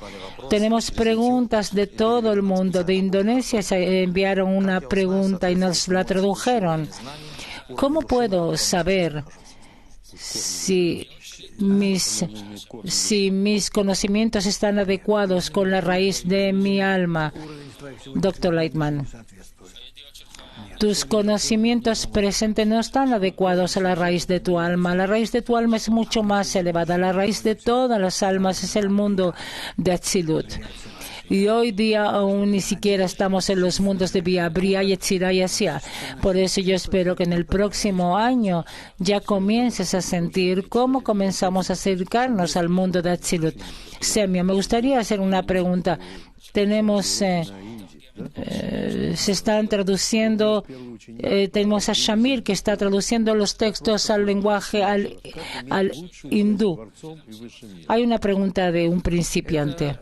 tenemos preguntas de todo el mundo. De Indonesia se enviaron una pregunta y nos la tradujeron. ¿Cómo puedo saber si mis conocimientos están adecuados con la raíz de mi alma? Dr. Lightman, tus conocimientos presentes no están adecuados a la raíz de tu alma. La raíz de tu alma es mucho más elevada. La raíz de todas las almas es el mundo de Atzilut. Y hoy día aún ni siquiera estamos en los mundos de Bria, Bria, Yetzirah y Asia. Por eso yo espero que en el próximo año ya comiences a sentir cómo comenzamos a acercarnos al mundo de Atzilut. Semia, me gustaría hacer una pregunta. Tenemos... se están traduciendo, tenemos a Shamir que está traduciendo los textos al lenguaje, al hindú. Hay una pregunta de un principiante.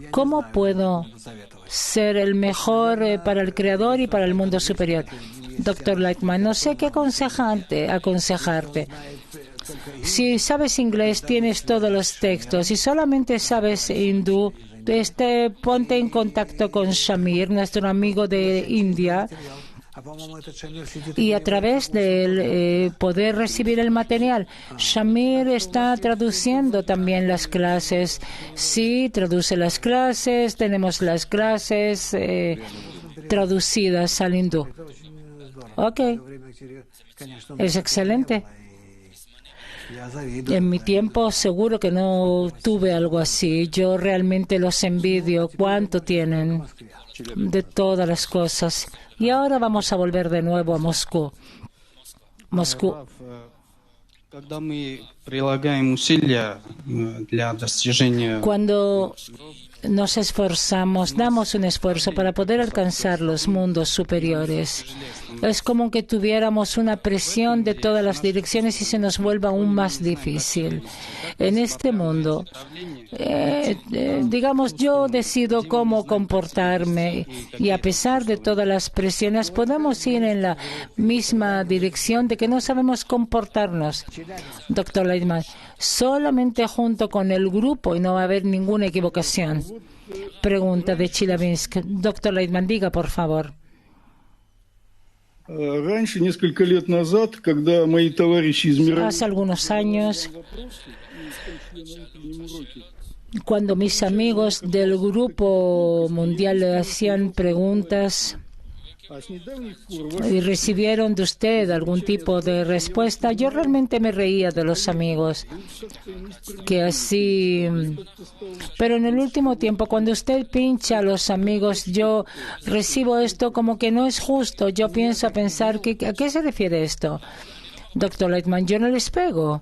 ¿Cómo puedo ser el mejor para el Creador y para el mundo superior? Dr. Lightman, no sé qué aconsejarte. Si sabes inglés, tienes todos los textos. Si solamente sabes hindú, ponte en contacto con Shamir, nuestro amigo de India, y a través de él poder recibir el material. Shamir está traduciendo también las clases. Sí, traduce las clases. Tenemos las clases traducidas al hindú. Ok. Es excelente. En mi tiempo seguro que no tuve algo así. Yo realmente los envidio. ¿Cuánto tienen de todas las cosas? Y ahora vamos a volver de nuevo a Moscú. Cuando nos esforzamos, damos un esfuerzo para poder alcanzar los mundos superiores. Es como que tuviéramos una presión de todas las direcciones y se nos vuelva aún más difícil. En este mundo, digamos, yo decido cómo comportarme y a pesar de todas las presiones podemos ir en la misma dirección de que no sabemos comportarnos. Dr. Lightman, solamente junto con el grupo y no va a haber ninguna equivocación. Pregunta de Chelyabinsk. Dr. Lightman, diga, por favor. Hace algunos años, cuando mis amigos del Grupo Mundial le hacían preguntas y recibieron de usted algún tipo de respuesta, yo realmente me reía de los amigos que así. Pero en el último tiempo, cuando usted pincha a los amigos, yo recibo esto como que no es justo. Yo pienso a pensar que ¿a qué se refiere esto? Dr. Lightman, yo no les pego.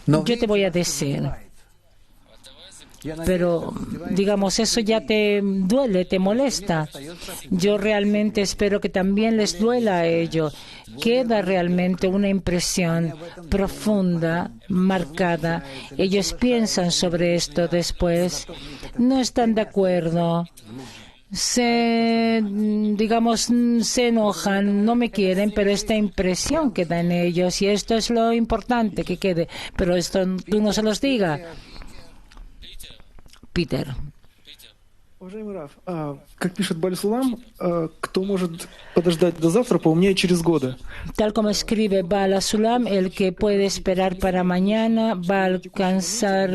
Yo te voy a decir. Pero, digamos, eso ya te duele, te molesta. Yo realmente espero que también les duela a ello. Queda realmente una impresión profunda, marcada. Ellos piensan sobre esto después. No están de acuerdo. Se enojan, no me quieren, pero esta impresión queda en ellos y esto es lo importante que quede. Pero esto tú no se los digas. Peter. Tal como escribe Baal Sulam, el que puede esperar para mañana va a alcanzar.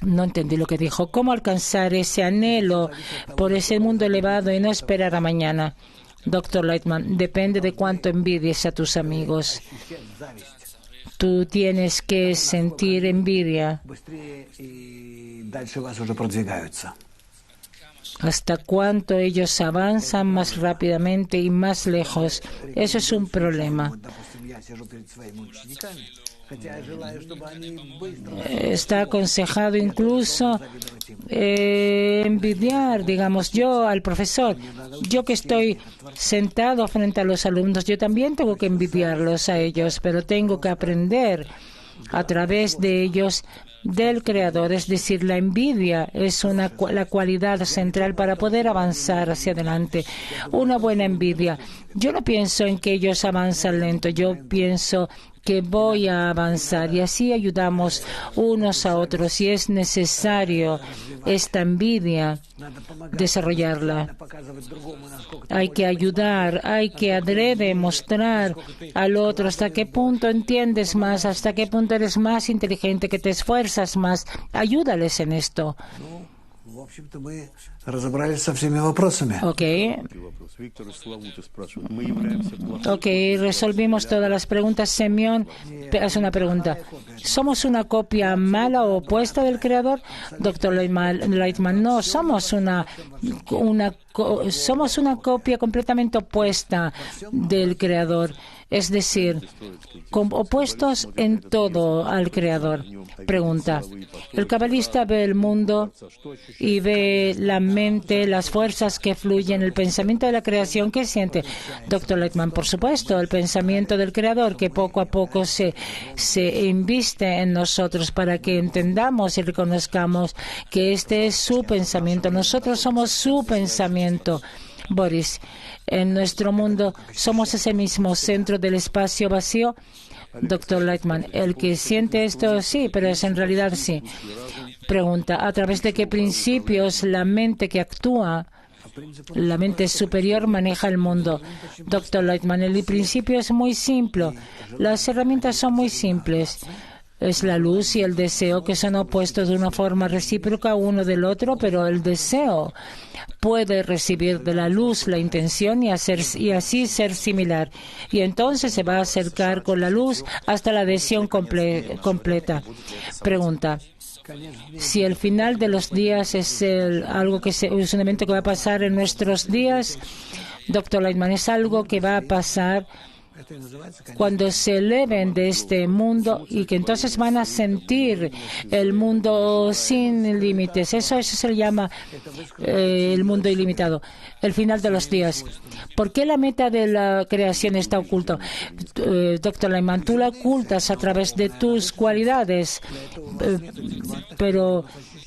No entendí lo que dijo. ¿Cómo alcanzar ese anhelo por ese mundo elevado y no esperar a mañana? Dr. Lightman, depende de cuánto envidies a tus amigos. Tú tienes que sentir envidia. Hasta cuánto ellos avanzan más rápidamente y más lejos. Eso es un problema. Está aconsejado incluso envidiar, digamos, yo al profesor. Yo que estoy sentado frente a los alumnos, yo también tengo que envidiarlos a ellos, pero tengo que aprender a través de ellos del Creador. Es decir, la envidia es la cualidad central para poder avanzar hacia adelante. Una buena envidia. Yo no pienso en que ellos avanzan lento, yo pienso que voy a avanzar y así ayudamos unos a otros. Si es necesario esta envidia, desarrollarla. Hay que ayudar, hay que adrede mostrar al otro hasta qué punto entiendes más, hasta qué punto eres más inteligente, que te esfuerzas más. Ayúdales en esto. Ok, resolvimos todas las preguntas. Semyon hace una pregunta. ¿Somos una copia mala o opuesta del Creador? Doctor Lightman, no, somos una copia completamente opuesta del Creador. Es decir, opuestos en todo al Creador. Pregunta. El cabalista ve el mundo y ve la mente, las fuerzas que fluyen, el pensamiento de la creación. ¿Qué siente? Doctor Lightman, por supuesto, el pensamiento del Creador que poco a poco se inviste en nosotros para que entendamos y reconozcamos que este es su pensamiento. Nosotros somos su pensamiento. Boris, en nuestro mundo somos ese mismo centro del espacio vacío. Doctor Lightman, el que siente esto, sí, pero es en realidad sí. Pregunta, ¿a través de qué principios la mente que actúa, la mente superior, maneja el mundo? Doctor Lightman, el principio es muy simple. Las herramientas son muy simples. Es la luz y el deseo que son opuestos de una forma recíproca uno del otro, pero el deseo puede recibir de la luz la intención y así ser similar. Y entonces se va a acercar con la luz hasta la adhesión completa. Pregunta. Si el final de los días es es un evento que va a pasar en nuestros días, Doctor Lightman, es algo que va a pasar cuando se eleven de este mundo y que entonces van a sentir el mundo sin límites. Eso se le llama el mundo ilimitado, el final de los días. ¿Por qué la meta de la creación está oculta? Doctor Lightman, tú la ocultas a través de tus cualidades, pero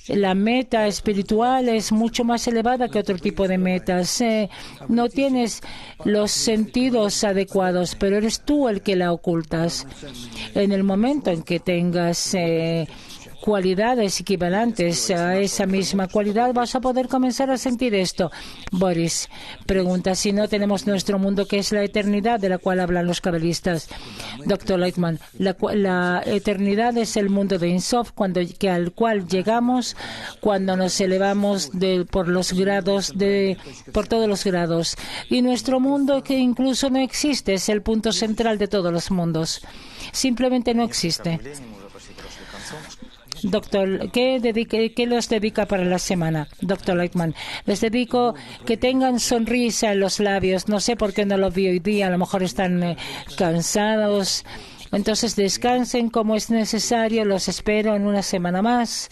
la meta espiritual es mucho más elevada que otro tipo de metas. No tienes los sentidos adecuados, pero eres tú el que la ocultas. En el momento en que tengas cualidades equivalentes a esa misma cualidad, vas a poder comenzar a sentir esto. Boris pregunta si no tenemos nuestro mundo, que es la eternidad de la cual hablan los cabalistas. Doctor Lightman, la eternidad es el mundo de Ein Sof, al cual llegamos cuando nos elevamos por todos los grados. Y nuestro mundo, que incluso no existe, es el punto central de todos los mundos. Simplemente no existe. Doctor, ¿qué los dedica para la semana? Doctor Lightman, les dedico que tengan sonrisa en los labios. No sé por qué no lo vi hoy día, a lo mejor están cansados. Entonces descansen como es necesario. Los espero en una semana más.